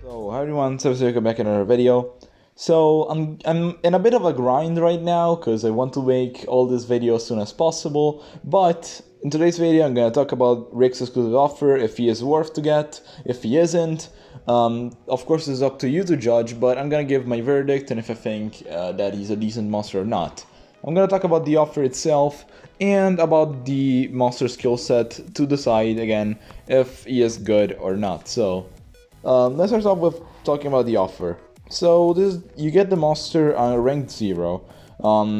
So hi everyone, so welcome back in another video. So I'm in a bit of a grind right now because I want to make all this video as soon as possible. But in today's video, I'm gonna talk about Rick's exclusive offer, if he is worth to get, if he isn't. Of course, it's up to you to judge, but I'm gonna give my verdict and if I think that he's a decent monster or not. I'm gonna talk about the offer itself and about the monster skill set to decide again if he is good or not. So. Let's start off with talking about the offer. So you get the monster on ranked 0.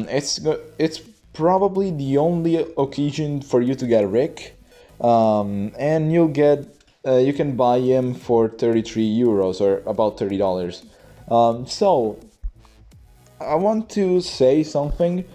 It's probably the only occasion for you to get Rick, and you can buy him for 33 euros or about $30. So I want to say something.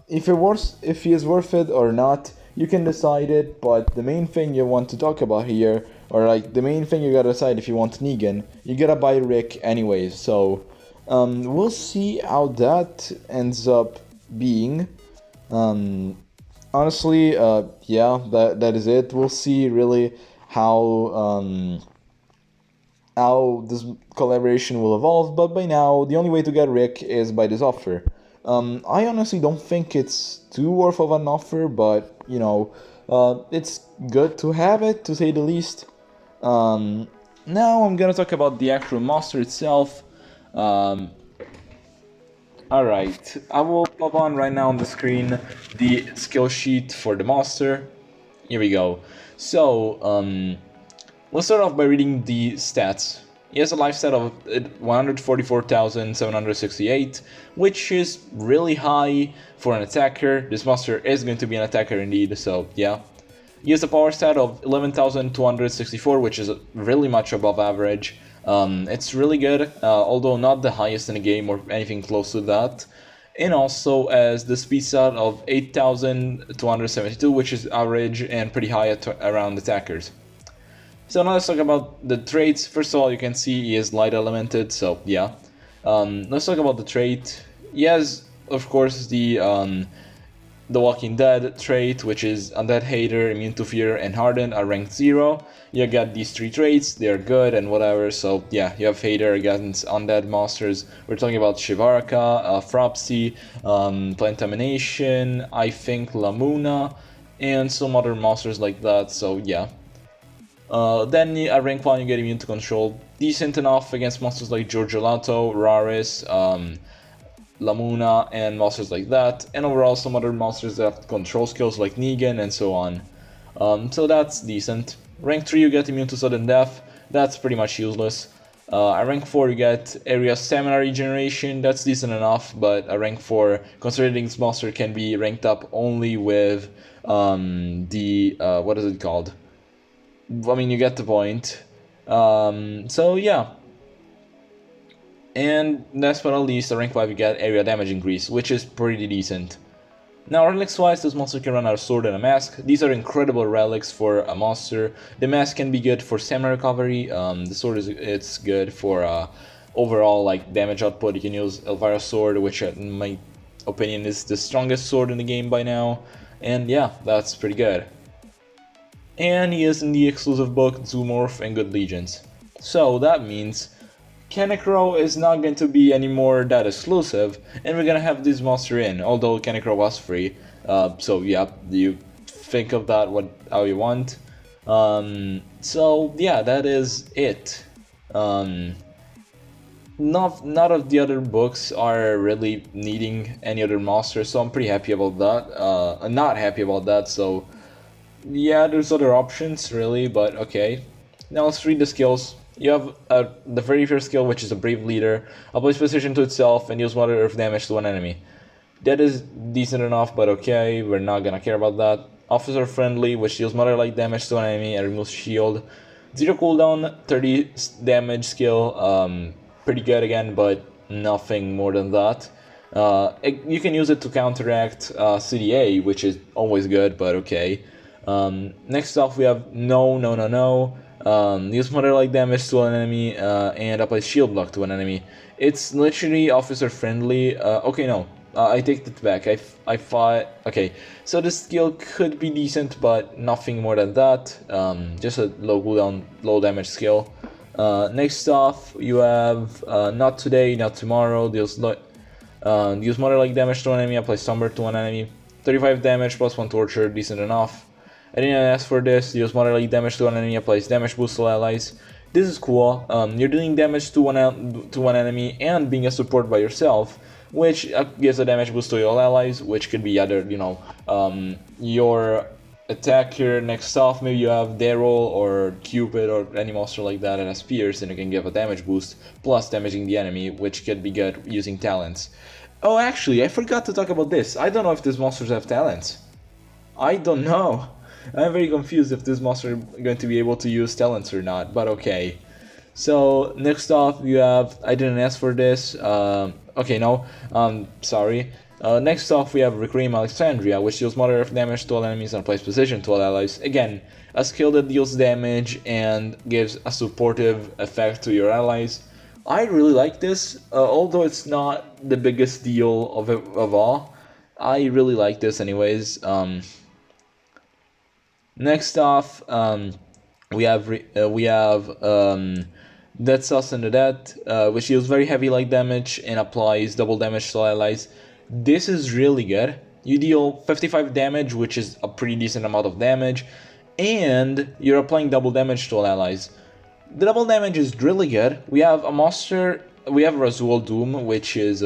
If he is worth it or not, you can decide it. But the main thing you want to talk about here, or like the main thing you gotta decide if you want Negan, you gotta buy Rick anyways. So we'll see how that ends up being. Honestly, yeah, that is it. We'll see really how this collaboration will evolve, but by now, the only way to get Rick is by this offer. I honestly don't think it's too worth of an offer, but, you know, it's good to have it, to say the least. Now I'm gonna talk about the actual monster itself. Alright, I will pop on right now on the screen the skill sheet for the monster. Here we go. So, let's start off by reading the stats. He has a life stat of 144,768, which is really high for an attacker. This monster is going to be an attacker indeed, so yeah. He has a power stat of 11,264, which is really much above average. It's really good, although not the highest in the game or anything close to that. And also as the speed stat of 8,272, which is average and pretty high around attackers. So now let's talk about the traits. First of all, you can see he is light elemented, so yeah. Let's talk about the trait. He has, of course, the Walking Dead trait, which is Undead Hater, Immune to Fear, and Hardened are ranked 0. You get these 3 traits, they are good and whatever, so yeah, you have Hater against Undead monsters. We're talking about Shivaraka, Frapsy, Plantamination, I think Lamuna, and some other monsters like that, so yeah. Then at rank 1 you get Immune to Control, decent enough against monsters like Giorgelato, Raris, Lamuna, and monsters like that, and overall some other monsters that have control skills like Negan and so on. So that's decent. Rank 3 you get Immune to Sudden Death, that's pretty much useless. At rank 4 you get Area Stamina Regeneration, that's decent enough, but at rank 4, considering this monster can be ranked up only with what is it called? I mean, you get the point. So yeah. And last but not least, at rank 5 you get area damage increase, which is pretty decent. Now relics wise, this monster can run out a sword and a mask. These are incredible relics for a monster. The mask can be good for stamina recovery, the sword it's good for overall like damage output. You can use Elvira's sword, which in my opinion is the strongest sword in the game by now. And yeah, that's pretty good. And he is in the exclusive book Zoomorph and Good Legions. So that means Kenecro is not going to be anymore that exclusive, and we're gonna have this monster in, although Kenecro was free. So yeah, you think of that how you want. So yeah, that is it. None of the other books are really needing any other monster, so I'm pretty happy about that. I'm not happy about that, so yeah, there's other options really, but okay. Now let's read the skills. You have the very first skill, which is a Brave Leader. Applies precision to itself and deals moderate earth damage to an enemy. That is decent enough, but okay, we're not gonna care about that. Officer Friendly, which deals moderate light damage to an enemy and removes shield. 0 cooldown, 30 damage skill, pretty good again, but nothing more than that. You can use it to counteract CDA, which is always good, but okay. Next off we have No. Use moderate damage to an enemy and apply shield block to an enemy. It's literally officer friendly. Okay, no, I take that back. I thought, okay, so this skill could be decent, but nothing more than that. Just a low cooldown, low damage skill. Next off, you have Not Today, Not Tomorrow, deals moderate-like damage to an enemy, applies Slumber to an enemy, 35 damage plus 1 torture, decent enough. I didn't ask for this, deals moderate-like damage to an enemy, applies damage boost to allies. This is cool. You're dealing damage to one enemy and being a support by yourself, which gives a damage boost to your allies, which could be either, your attacker next off, maybe you have Daryl or Cupid or any monster like that that has spears, and you can give a damage boost plus damaging the enemy, which could be good using talents. Oh, actually, I forgot to talk about this. I don't know if these monsters have talents. I don't know. I'm very confused if this monster is going to be able to use talents or not, but okay. So, next off, you have, I didn't ask for this, sorry. Next off, we have Reclaim Alexandria, which deals moderate damage to all enemies and applies precision to all allies. Again, a skill that deals damage and gives a supportive effect to your allies. I really like this, although it's not the biggest deal of all. I really like this anyways. Next off, we have Dead Sauce and the Dead, which deals very heavy light damage and applies double damage to allies. This is really good. You deal 55 damage, which is a pretty decent amount of damage, and you're applying double damage to all allies. The double damage is really good. We have a monster, we have Razul Doom, which is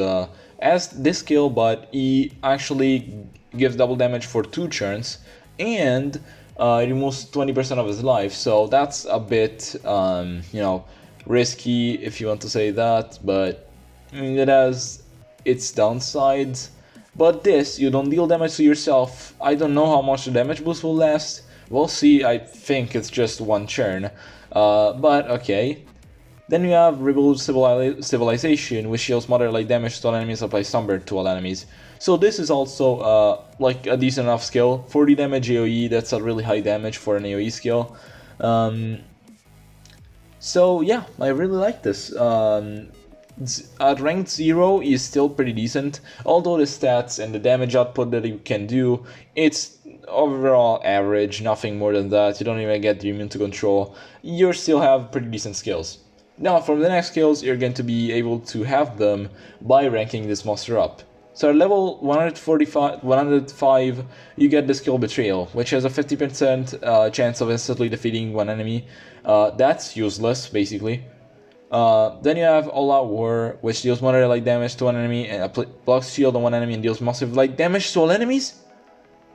as this skill, but he actually gives double damage for 2 turns, and it removes 20% of his life, so that's a bit, risky if you want to say that, but it has its downsides. But this, you don't deal damage to yourself. I don't know how much the damage boost will last. We'll see. I think it's just 1 turn, but okay. Then you have Rebuild Civilization, which deals moderate light damage to all enemies, applies Slumber to all enemies. So this is also like a decent enough skill. 40 damage AoE, that's a really high damage for an AoE skill. So yeah, I really like this. At ranked 0 is still pretty decent, although the stats and the damage output that you can do, it's overall average, nothing more than that. You don't even get the immune to control. You still have pretty decent skills. Now for the next skills, you're going to be able to have them by ranking this monster up. So at level 105, you get the skill Betrayal, which has a 50% chance of instantly defeating one enemy. That's useless, basically. Then you have All Out War, which deals moderate light damage to one enemy and blocks shield on one enemy and deals massive light damage to all enemies?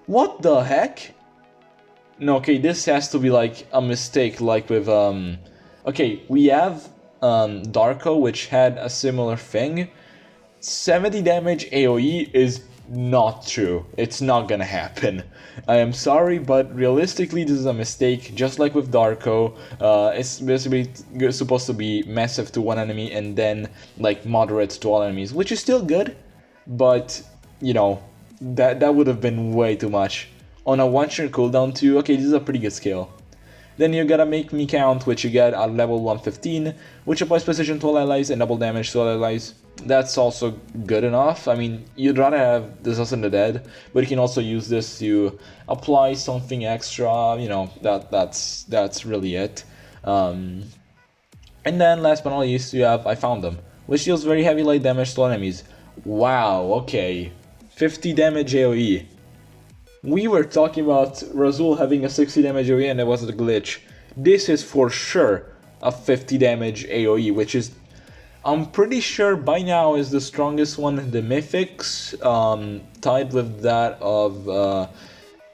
What the heck? No, okay, this has to be like a mistake, like with okay, we have Darko, which had a similar thing. 70 damage AoE is not true. It's not gonna happen. I am sorry, but realistically this is a mistake, just like with Darko. It's basically supposed to be massive to one enemy and then like moderate to all enemies, which is still good, but you know, that would have been way too much. On a 1-turn cooldown too, okay, this is a pretty good skill. Then you gotta Make Me Count, which you get at level 115, which applies precision to all allies and double damage to all allies. That's also good enough. I mean, you'd rather have Dead Sauce and the Dead, but you can also use this to apply something extra, you know, that's really it. And then last but not least, you have I Found Them, which deals very heavy light damage to enemies. Wow, okay. 50 damage AoE. We were talking about Razul having a 60 damage AoE and it was a glitch. This is for sure a 50 damage AoE, which is, I'm pretty sure by now is the strongest one in the mythics, tied with that of,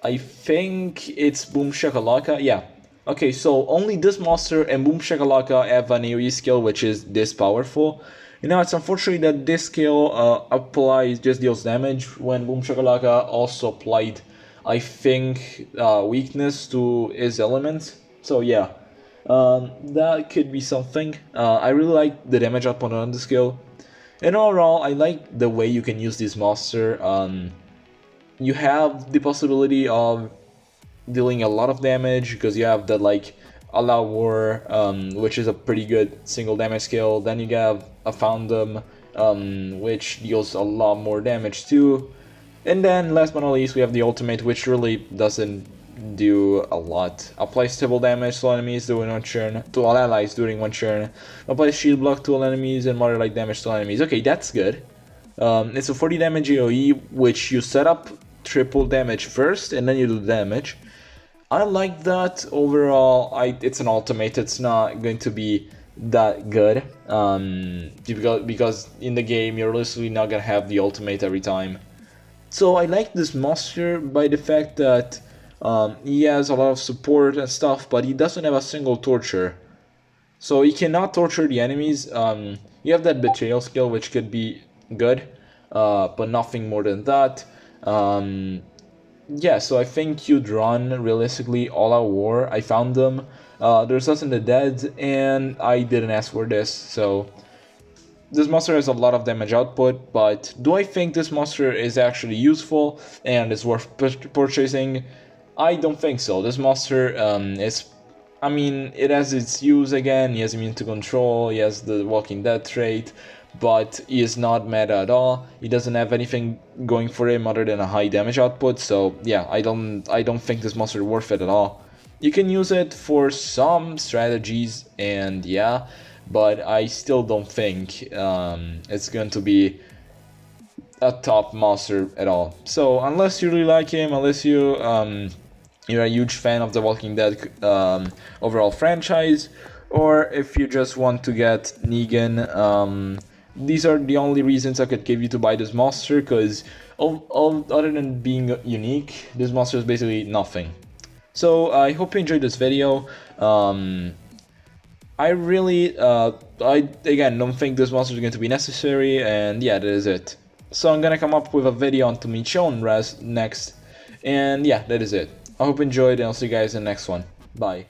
I think it's Boom Shakalaka, yeah. Okay, so only this monster and Boom Shakalaka have an AoE skill which is this powerful. You know, it's unfortunate that this skill just deals damage, when Boom Shakalaka also applied, I think, weakness to his element. So yeah, that could be something. I really like the damage output on the skill. And overall, I like the way you can use this monster. You have the possibility of dealing a lot of damage, because you have that like Allow War, which is a pretty good single damage skill. Then you have a Found Them, which deals a lot more damage too. And then last but not least, we have the ultimate, which really doesn't do a lot. Apply stable damage to enemies during one turn, to all allies during one turn. Apply shield block to all enemies and moderate damage to enemies. Okay, that's good. It's a 40 damage AoE, which you set up triple damage first and then you do damage. I like that. Overall, it's an ultimate. It's not going to be that good because in the game you're literally not gonna have the ultimate every time. So I like this monster by the fact that he has a lot of support and stuff, but he doesn't have a single torture. So he cannot torture the enemies. You have that betrayal skill, which could be good, but nothing more than that. Yeah, so I think you'd run realistically all out war. I found them. There's us in the dead, and I didn't ask for this, so this monster has a lot of damage output, but do I think this monster is actually useful and is worth purchasing? I don't think so. This monster I mean, it has its use again. He has immune to control, he has the Walking Dead trait, but he is not meta at all. He doesn't have anything going for him other than a high damage output, so yeah, I don't think this monster is worth it at all. You can use it for some strategies, and yeah, but I still don't think it's going to be a top monster at all. So unless you really like him, unless you're a huge fan of the Walking Dead overall franchise, or if you just want to get Negan, these are the only reasons I could give you to buy this monster, because other than being unique, this monster is basically nothing. So I hope you enjoyed this video. I really, I again don't think this monster is going to be necessary, and yeah, that is it. So I'm gonna come up with a video on Michonne Res next, and yeah, that is it. I hope you enjoyed, and I'll see you guys in the next one. Bye.